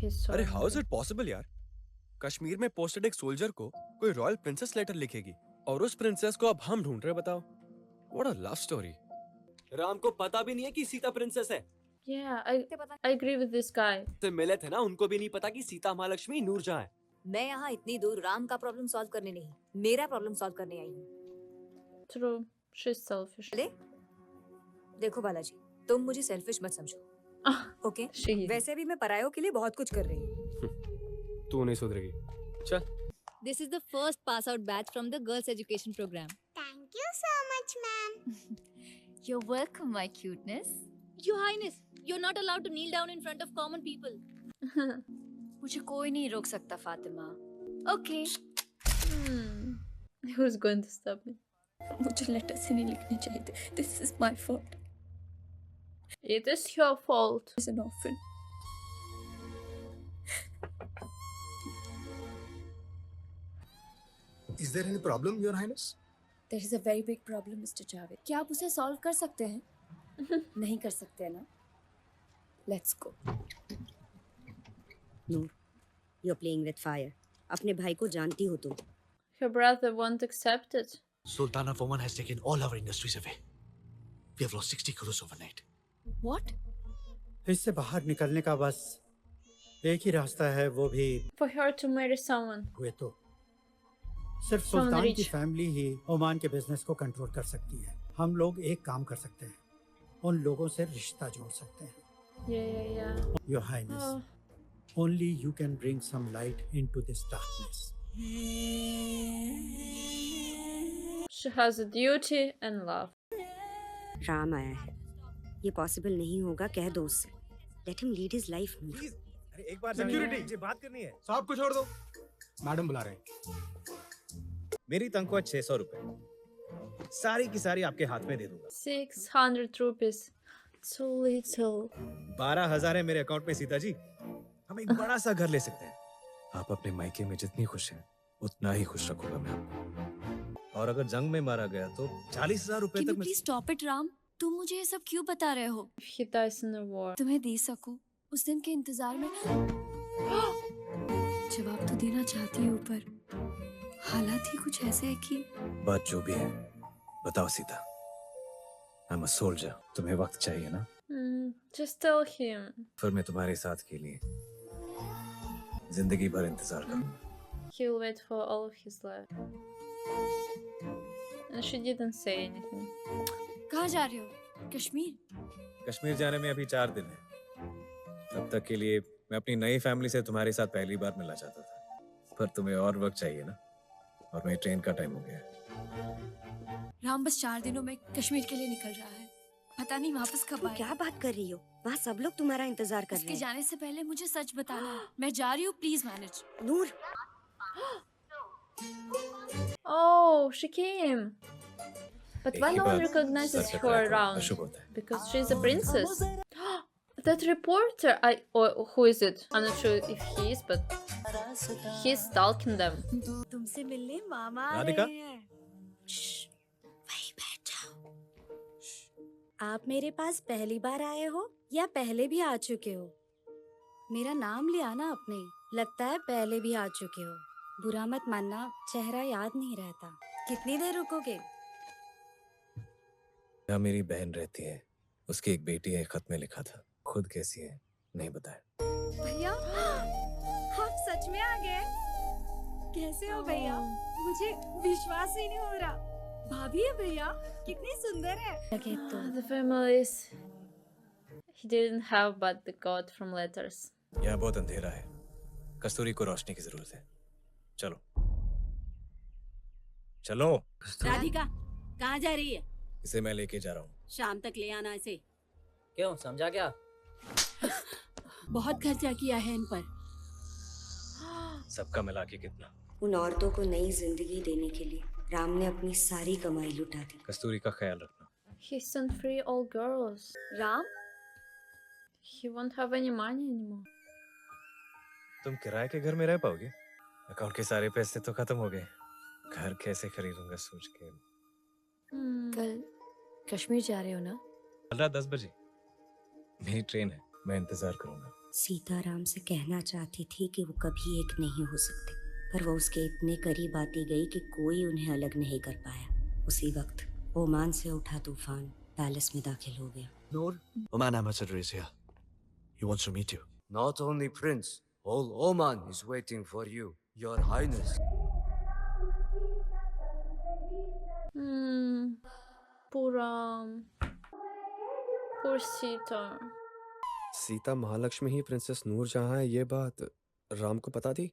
He's so अरे how is angry. It possible यार? कश्मीर में पोस्टेड एक सोल्जर को कोई रॉयल प्रिंसेस लेटर लिखेगी और उस प्रिंसेस को अब हम ढूंढ रहे, बताओ। What a love story. Ram को पता भी नहीं है कि सीता प्रिंसेस है। Yeah, I agree with this guy. से मिले थे ना, उनको भी नहीं पता कि सीता महालक्ष्मी नूरजहां है। मैं यहाँ इतनी दूर राम का प्रॉब्लम सॉल्व करने नहीं, मेरा प्रॉब्लम सॉल्व करने आई हूँ। True. She's selfish. चले? देखो बालाजी, तुम मुझे सेल्फिश मत समझो, ओके? She is. वैसे भी मैं परायों के लिए बहुत कुछ कर रही हूँ। तू नहीं सुधरेगी। चल। This is the first pass out batch from the girls education program. Thank you so much, ma'am. You're welcome, my cuteness. Your Highness, you're not allowed to kneel down in front of common people. मुझे कोई नहीं रोक सकता Fatima. Okay. Who's going to stop me? मुझे letters ही नहीं लिखने चाहिए थे. This is my fault. It is your fault. As an orphan. Is there any problem, Your Highness? There is a very big problem, Mr. Javed. क्या आप उसे solve कर सकते हैं? नहीं कर सकते ना? Let's go. Noor, you're playing with fire. अपने भाई को जानती हो तुम। Her brother won't accept it. Sultan of Oman has taken all our industries away. We have lost 60 crores overnight. What? इससे बाहर निकलने का बस एक ही रास्ता है, वो भी For her to marry someone. हुए तो सिर्फ Someone सुल्तान की rich. फैमिली ही ओमान के बिजनेस को कंट्रोल कर सकती है। हम लोग एक काम कर सकते हैं, उन लोगों से रिश्ता जोड़ सकते हैं। Yeah. Your Highness, Oh. only you can bring some light into this darkness. She has a duty and love. Ram आया है, ये पॉसिबल नहीं होगा, कह दो उससे। Let him lead his life, नूर। अरे एक बार Security, मुझे बात करनी है। साहब को छोड़ दो। मैडम बुला रहे हैं। मेरी तनख्वाह 600 रुपए, सारी की सारी आपके हाथ में दे दूंगा। 600 rupees. Too little. 12,000 है मेरे अकाउंट में सीता जी। हम एक बड़ा सा घर ले सकते हैं। आप अपने मायके में जितनी खुश हैं उतना ही खुश रखूंगा मैं आपको। और अगर जंग में मारा गया तो 40,000 रुपए Can you तक मैं। please stop it, Ram? तुम मुझे ये सब क्यों बता रहे हो? If he dies in the war. तुम्हें दे सकूं उस दिन के इंतजार में। जवाब तो देना चाहती हूँ पर हालात ही कुछ ऐसे है कि बात जो भी है बताओ Sita. I am a soldier, तुम्हें वक्त चाहिए ना? Just tell him. फिर मैं तुम्हारे साथ के लिए जिंदगी भर इंतजार करूंगा। He'll wait for all of his life. And she didn't say anything. कहाँ जा रहे हो? कश्मीर? कश्मीर जाने में अभी 4 दिन है। तब तक के लिए मैं अपनी नई फैमिली से तुम्हारे साथ पहली बार मिलना चाहता था, पर तुम्हें और वक्त चाहिए ना, और मेरी ट्रेन का टाइम हो गया है। राम बस 4 दिनों में कश्मीर के लिए निकल रहा है। पता नहीं वापस कब तुम आए। क्या बात कर रही हो? वहाँ सब लोग तुम्हारा इंतजार कर उसके रहे हैं। जाने से पहले मुझे सच बताना। मैं जा रही हूँ, please manage. Noor, Oh, she came. But why एक ही no one बात recognizes सच her बताया तो around? अशुभ होता है। Because she's a princess. That reporter, who is it? I'm not sure if he is, but he's stalking them. तुमसे मिलने मामा आ राधिका? रहे हैं। वहीं बैठ जाओ। आप मेरे पास पहली बार आए हो या पहले भी आ चुके हो? मेरा नाम लिया ना आपने, लगता है पहले भी आ चुके हो। बुरा मत मानना, चेहरा याद नहीं रहता। कितनी देर रुकोगे? यहाँ मेरी बहन रहती है, उसकी एक बेटी है, खत में लिखा था। खुद कैसी है नहीं बताया। भैया, आप सच में आ गए? कैसे हो भैया? मुझे विश्वास ही नहीं हो रहा। भाभी है भैया, कितनी सुंदर है। The families he didn't have, but the god from letters. यहाँ बहुत अंधेरा है, कस्तूरी को रोशनी की जरूरत है। चलो चलो। राधिका, कहाँ जा रही है? इसे मैं लेके जा रहा हूँ। शाम तक ले आना इसे। क्यों, समझा क्या? बहुत खर्चा किया है इन पर। सबका मिला के कितना? उन औरतों को नई जिंदगी देने के लिए राम ने अपनी सारी कमाई लुटा दी। कस्तूरी का ख्याल रखना। He sent free all girls. Ram, He won't have any money anymore. तुम किराए के घर में रह पाओगे? अकाउंट के सारे पैसे तो खत्म हो गए। घर कैसे खरीदूंगा सोच के। कल कश्मीर जा रहे हो ना? कल रात 10 बजे मेरी ट्रेन है, मैं इंतजार करूंगा। सीता राम से कहना चाहती थी कि वो कभी एक नहीं हो सकते, पर वो उसके इतने करीब आती गई कि कोई उन्हें अलग नहीं कर पाया। उसी वक्त ओमान से उठा तूफान पैलेस में दाखिल हो गया। Noor, Oman ambassador is here. He wants to meet you. Not only Prince, all Oman is waiting for you, Your Highness. Poor poor Sita. Sita Mahalakshmi ही प्रिंसेस नूरजहां है, ये बात राम को पता थी?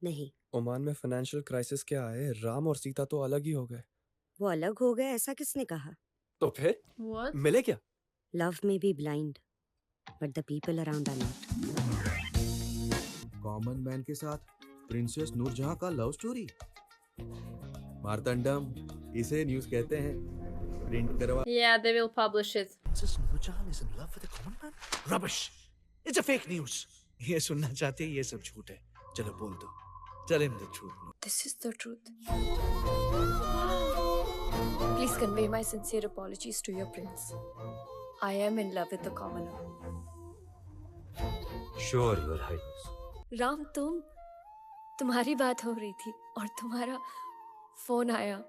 नहीं, ओमान में फाइनेंशियल क्राइसिस क्या है, राम और सीता तो अलग ही हो गए। वो अलग हो गए ऐसा किसने कहा? तो फिर What? मिले क्या? Love may be blind, but the people around are not. Common man के साथ प्रिंसेस नूरजहां का लव स्टोरी। मार्तंडम, इसे न्यूज़ कहते हैं। प्रिंट करवा। Yeah, they will publish it. Princess Nurjahan is in love with a common man? Rubbish! It's a fake news. ये सुनना चाहते हैं, ये सब झूठ है। चलो बोल दो। चल इन दो झूठ। This is the truth. Please convey my sincere apologies to your prince. I am in love with the commoner. Sure, Your Highness. Ram, तुम्हारी बात हो रही थी और तुम्हारा फोन आया।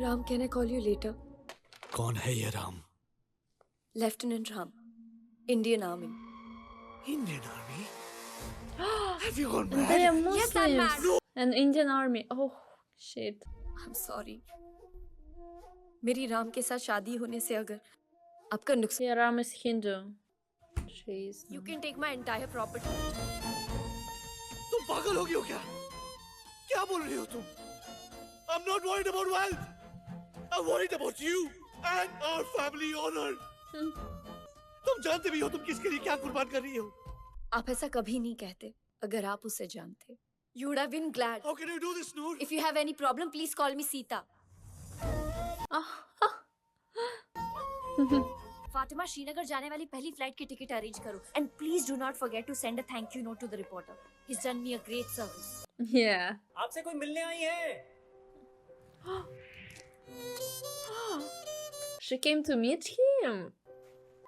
Ram, can I call you later? कौन है ये Ram? Lieutenant Ram, Indian Army. Indian Army? Have you gone They mad? are Muslims. Yes, I'm mad. An Indian army. Oh shit. I'm sorry. मेरी राम के साथ शादी होने से अगर आपका नुकसान, Yeah, Ram is Hindu. Jeez. you can take my entire property. तुम पागल हो गई हो क्या? क्या बोल रही हो तुम? I'm not worried about wealth. I'm worried about you and our family honor. तुम जानते भी हो तुम किसके लिए क्या कुर्बान कर रही हो? आप ऐसा कभी नहीं कहते अगर आप उसे जानते। You would have been glad. How can you do this, Noor? If you have any problem, please call me Sita. Fatima, Srinagar जाने वाली पहली फ्लाइट की टिकट अरेंज करो and please do not forget to send a thank you note to the reporter. He's done me a great service. Yeah. आपसे कोई मिलने आई है? She came to meet him.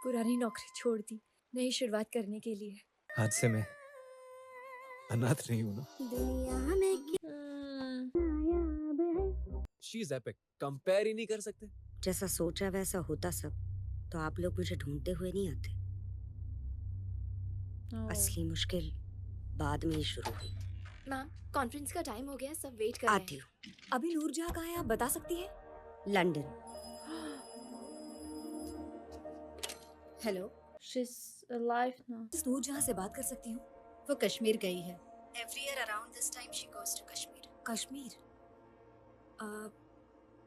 पुरानी नौकरी छोड़ दी नई शुरुआत करने के लिए। आज से मैं अनाथ नहीं हूं ना। शी इज एपिक, कंपेयर ही नहीं कर सकते। जैसा सोचा वैसा होता सब, तो आप लोग मुझे ढूंढते हुए नहीं आते। असली मुश्किल बाद में ही शुरू हुई। मैम, कॉन्फ्रेंस का टाइम हो गया, सब वेट कर रहे हैं। आती हूँ। अभी नूरजहां कहाँ है, आप बता सकती हैं? London. Hello, She's alive now. Noorjahan से बात कर सकती हूँ? वो कश्मीर गई है। Every year around this time she goes to Kashmir. Kashmir.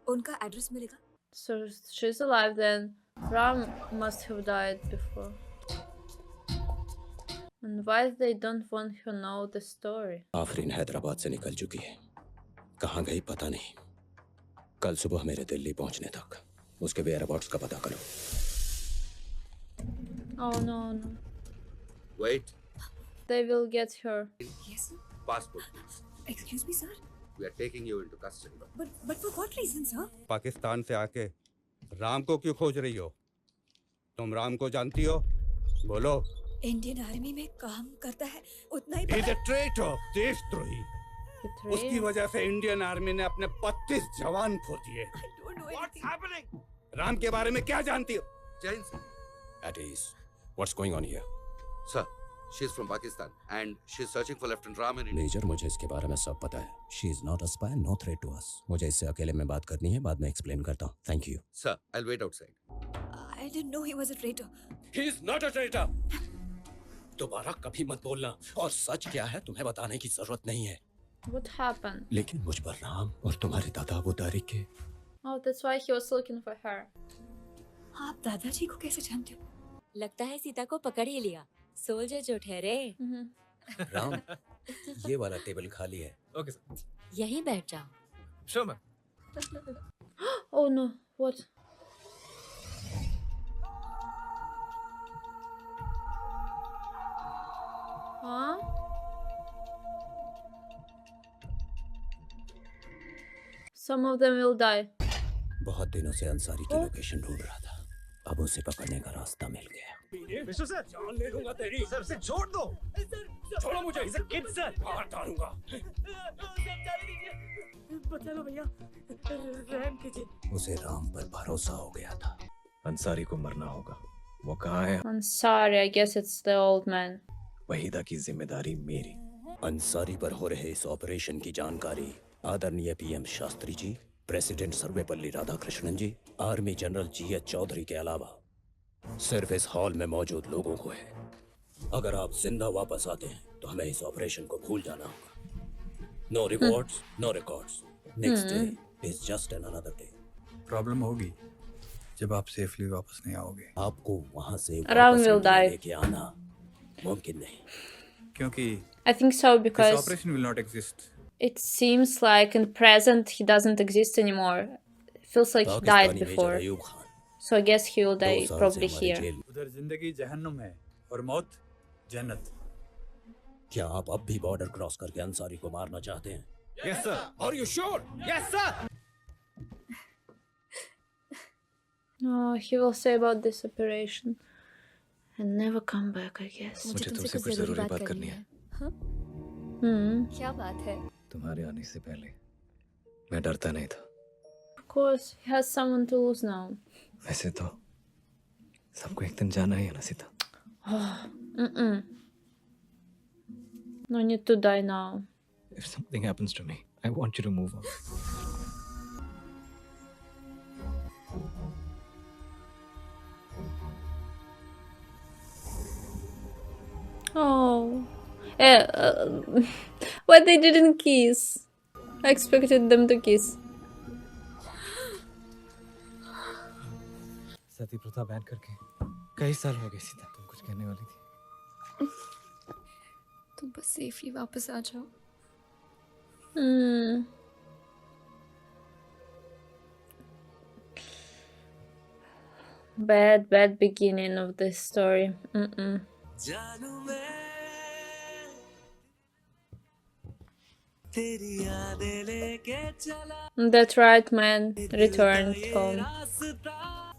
उनका एड्रेस मिलेगा? So she's alive then. Ram must have died before. And why they don't want her know the story? Afreen Hyderabad से निकल चुकी है, कहाँ गई पता नहीं। कल सुबह मेरे दिल्ली पहुंचने तक उसके वेयरअबाउट्स का पता करो। Oh no, no. Wait. They will get her. Yes, sir. Passport, please. Excuse me, sir. We are taking you into custody. But for what reason, sir? Pakistan से आके राम को क्यों खोज रही हो? तुम राम को जानती हो? बोलो। इंडियन आर्मी में काम करता है, उतना ही He's a traitor, देशद्रोही। उसकी वजह से इंडियन आर्मी ने अपने 32 जवान खो दिए। I don't know What's anything. happening? Ram के बारे में क्या जानती हो? Jain sir. At ease. What's going on here? Sir, she's from Pakistan and she's searching for Lieutenant Ram in India. Major, मुझे इसके बारे में सब पता है। She is not a spy, no threat to us. मुझे इससे अकेले में बात करनी है, बाद में एक्सप्लेन करता हूँ। Thank you. Sir, I'll wait outside. I didn't know he was a traitor. He's not a traitor. दोबारा कभी मत बोलना, और सच क्या है तुम्हें बताने की जरूरत नहीं है। What happened? लेकिन मुझ पर राम और तुम्हारे दादा अबू तारिक के। Oh, that's why he was looking for her. आप दादाजी को कैसे जानते हो? लगता है सीता को पकड़ ही लिया। सोल्जर जो ठहरे। राम, ये वाला टेबल खाली है। Okay sir. यहीं बैठ जाओ। Sure ma'am. Oh no, what? Huh? Some of them will die. बहुत दिनों से अंसारी की लोकेशन ढूंढ रहा था। अब उसे पकड़ने का रास्ता मिल गया। विश्व सर, जान ले लूंगा तेरी। सर से छोड़ दो। छोड़ो मुझे। इसे किड सर, मार डालूंगा। बचा लो भैया, रहम कीजिए। उसे राम पर भरोसा हो गया था। अंसारी को मरना होगा। वो कहाँ है? I'm sorry, I guess it's the old man. Waheeda की जिम्मेदारी मेरी। अंसारी पर हो रहे इस ऑपरेशन की जानकारी आदरणीय पीएम शास्त्री जी, प्रेसिडेंट सर्वेपल्ली राधाकृष्णन जी, आर्मी जनरल जीएच चौधरी के अलावा सिर्फ इस हॉल में मौजूद लोगों को है। अगर आप जिंदा वापस आते हैं तो हमें इस ऑपरेशन को भूल जाना होगा। No rewards, no records. Next day is just an another day. Problem होगी जब आप सेफली वापस नहीं आओगे। आपको वहां से Ram will die. लेके आना मुमकिन नहीं, क्योंकि I think so this because operation will not exist. it seems like in present he doesn't exist anymore. It feels like he died Pakistani major before. Ayub Khan So I guess he will die 2 साल probably से हमारी here. Jail. उधर जिंदगी जहन्नुम है और मौत जन्नत। क्या आप अब भी बॉर्डर क्रॉस करके अंसारी को मारना चाहते हैं? Yes sir. Are you sure? Yes sir. Oh, he will say about this operation and never come back, I guess. मुझे तुमसे कुछ जरूरी बात करनी है। क्या बात है? तुम्हारे आने से पहले मैं डरता नहीं था। Of course, he has someone to lose now. वैसे तो सबको एक दिन जाना ही है ना Sita. No need to die now. If something happens to me, I want you to move on. Oh. Why they didn't kiss? I expected them to kiss. सती प्रथा ban करके कई साल हो गए सीता। तुम कुछ कहने वाली थी? तुम बस सेफली वापस आ जाओ। Bad beginning of this story. जानू मैं तेरी यादें लेके चला। That right man returned home.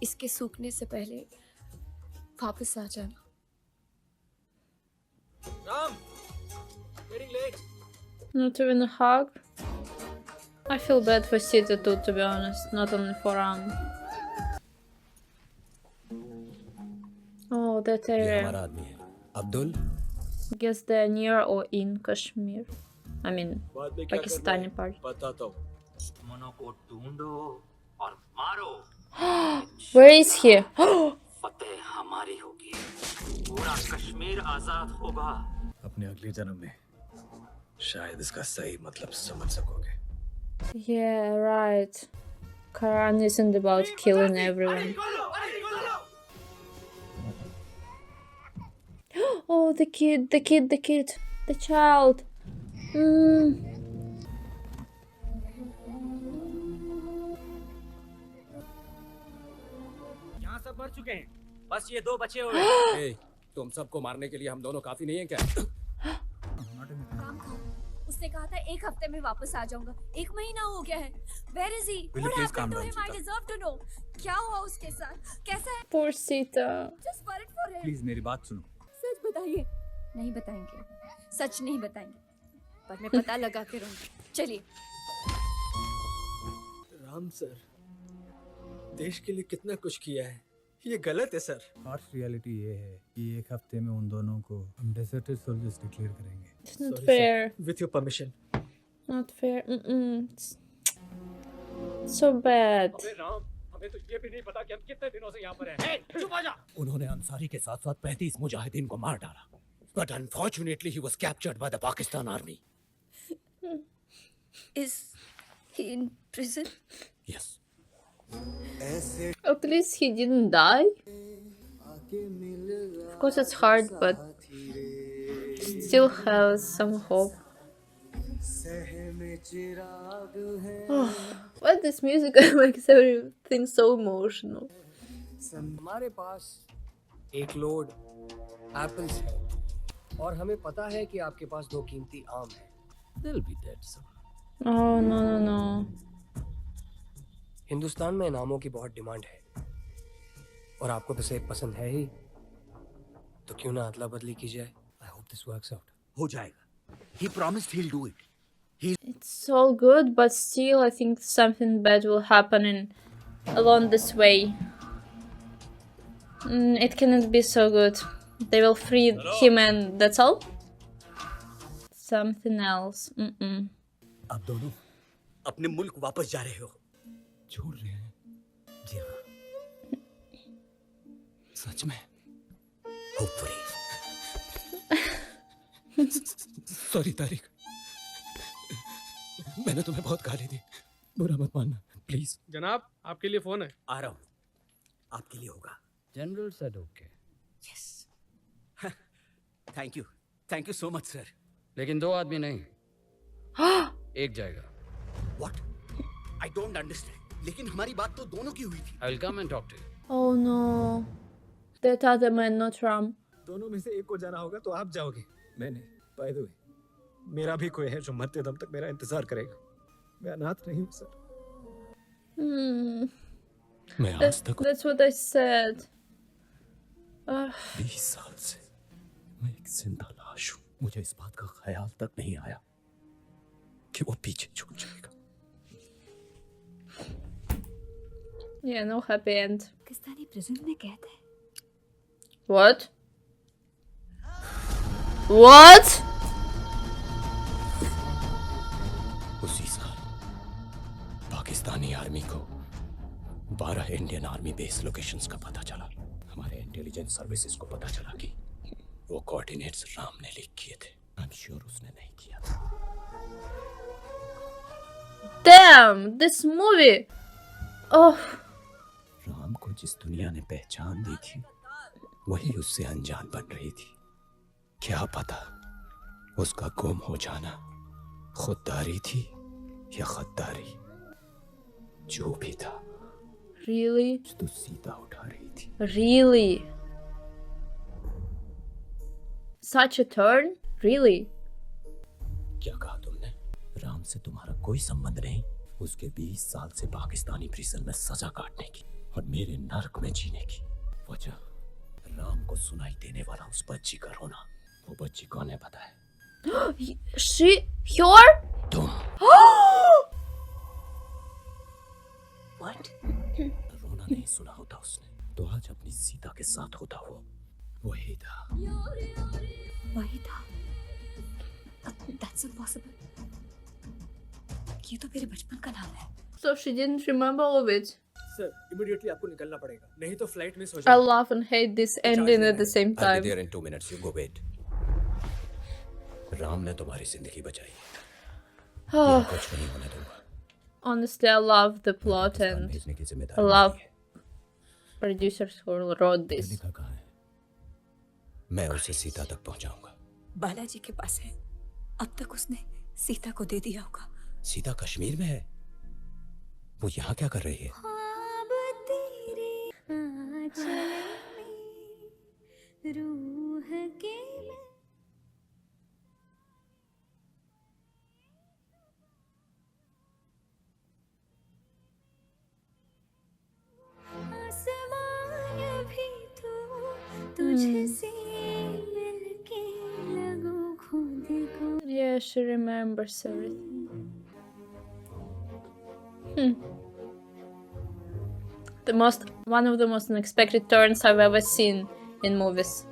इसके सूखने से पहले वापस आ जाना। Ram, getting late. Not even a hug? I feel bad for Sita too, to be honest, not only for Ram. Oh, that ये area. हमारा आदमी है Abdul. Guess they're near or in Kashmir. I mean, Pakistani part. बताता हूँ। दुश्मनों को ढूंढो और मारो। Where is he? फतेह हमारी होगी। पूरा कश्मीर आजाद होगा। अपने अगले जन्म में शायद इसका सही मतलब समझ सकोगे। Yeah, right. Quran isn't about killing everyone. Oh, the kid, the child. यहाँ सब मर चुके हैं, बस ये 2 बचे हुए हैं। तुम सबको मारने के लिए हम दोनों काफी नहीं है क्या? काम खाओ। उसने कहा था 1 हफ्ते में वापस आ जाऊंगा। 1 महीना हो गया है। Where is he? Will you What please happened calm to down, him? I Sita? deserve to know. क्या हुआ उसके साथ? कैसा है? Poor Sita. Just worried for him. Please मेरी बात सुनो। सच बताइए। नहीं बताएंगे। सच नहीं बताएंगे। पर मैं पता लगा के रहूंगी। चलिए। राम सर, देश के लिए कितना कुछ किया है, ये गलत है सर। हार्श रियलिटी ये है कि 1 हफ्ते में उन दोनों को हम डेजर्टेड सोल्जर्स डिक्लेयर करेंगे। It's not fair. With your permission. Not fair. It's so bad. Ram, हमें तो ये भी नहीं पता कि हम कितने दिनों से यहाँ पर हैं। चुप आ जा। उन्होंने अंसारी के साथ साथ 35 मुजाहिदीन को मार डाला। But unfortunately he was captured by the Pakistan army. Is he in prison? Yes. At least he didn't die. Of course it's hard, but still has some hope. Oh, why this music makes everything so emotional? हमारे पास एक load apples है और हमें पता है कि आपके पास 2 कीमती आम हैं। They'll be dead soon. Oh, no. Hindustan में इनामों की बहुत डिमांड है। और आपको तो सेब पसंद है ही, तो क्यों ना अदला बदली की जाए। I hope this works out. हो जाएगा। He promised he'll do it. It's all good, but still, I think something bad will happen along this way. It cannot be so good. They will free him, and that's all. Something else. आप दोनों अपने मुल्क वापस जा रहे हो। छोड़ रहे हैं? जी हाँ। सच में? Hopefully. सॉरी तारिक, मैंने तुम्हें बहुत गाली दी, बुरा मत मानना प्लीज। जनाब, आपके लिए फोन है। आ रहा हूँ, आपके लिए होगा। General said okay. Yes. Thank you so much sir. लेकिन 2 आदमी नहीं, एक जाएगा। What? I don't understand. लेकिन हमारी बात तो दोनों की हुई थी। I will come and talk to you. Oh no. That other man, not Ram. दोनों में से एक को जाना होगा तो आप जाओगे, मैं नहीं। बाय द वे, मेरा भी कोई है जो मरते दम तक मेरा इंतजार करेगा। मैं अनाथ नहीं हूँ सर। मैं आज तक That's what I said. 20 साल से मैं एक जिंदा लाश हूँ। मुझे इस बात का ख्याल तक नहीं आया कि वो पीछे छूट जाएगा। Yeah, no happy end. Pakistani prison में कैद है। What? What? उसी साल पाकिस्तानी आर्मी को 12 इंडियन आर्मी बेस लोकेशंस का पता चला। हमारे इंटेलिजेंस सर्विसेज को पता चला कि वो कोऑर्डिनेट्स राम ने लीक किए थे। आई एम श्योर उसने नहीं किया था। Damn, this movie. Oh. Ram को जिस दुनिया ने पहचान दी थी, वही उससे अनजान बन रही थी। क्या पता उसका गुम हो जाना खुददारी थी या खद्दारी, जो भी था। Really? तो सीधा उठा रही थी। Really? Such a turn? Really? क्या कहा तुमने? राम से तुम्हारा कोई संबंध नहीं? उसके 20 साल से पाकिस्तानी प्रिजन में सजा काटने की और मेरे नर्क में जीने की वजह राम को सुनाई देने वाला उस बच्ची का रोना। वो बच्ची कौन है पता है? She? Her? तुम। What? रोना नहीं सुना होता उसने तो आज अपनी सीता के साथ होता वो। वही था। वही था। That's impossible. ये तो मेरे बचपन का नाम है। So she didn't remember all of it. Sir, immediately आपको निकलना पड़ेगा, नहीं तो फ्लाइट मिस हो I जाएगी। love and hate this ending at the same I'll time. be there in 2 minutes. You go wait. Ram ने तुम्हारी जिंदगी बचाई। यहाँ कुछ नहीं होने दूंगा। Honestly, I love the plot and भेजने की I जिम्मेदारी love producers who wrote this. लिखा कहाँ है? मैं उसे सीता तक पहुंचाऊंगा। बालाजी के पास है। अब तक उसने सीता को दे दिया होगा। सीता कश्मीर में है। वो यहाँ क्या कर रही है? रूह के आसमान भी तो तुझसे मिलके लगो खुद को। Yeah, she remembers everything. One of the most unexpected turns I've ever seen in movies.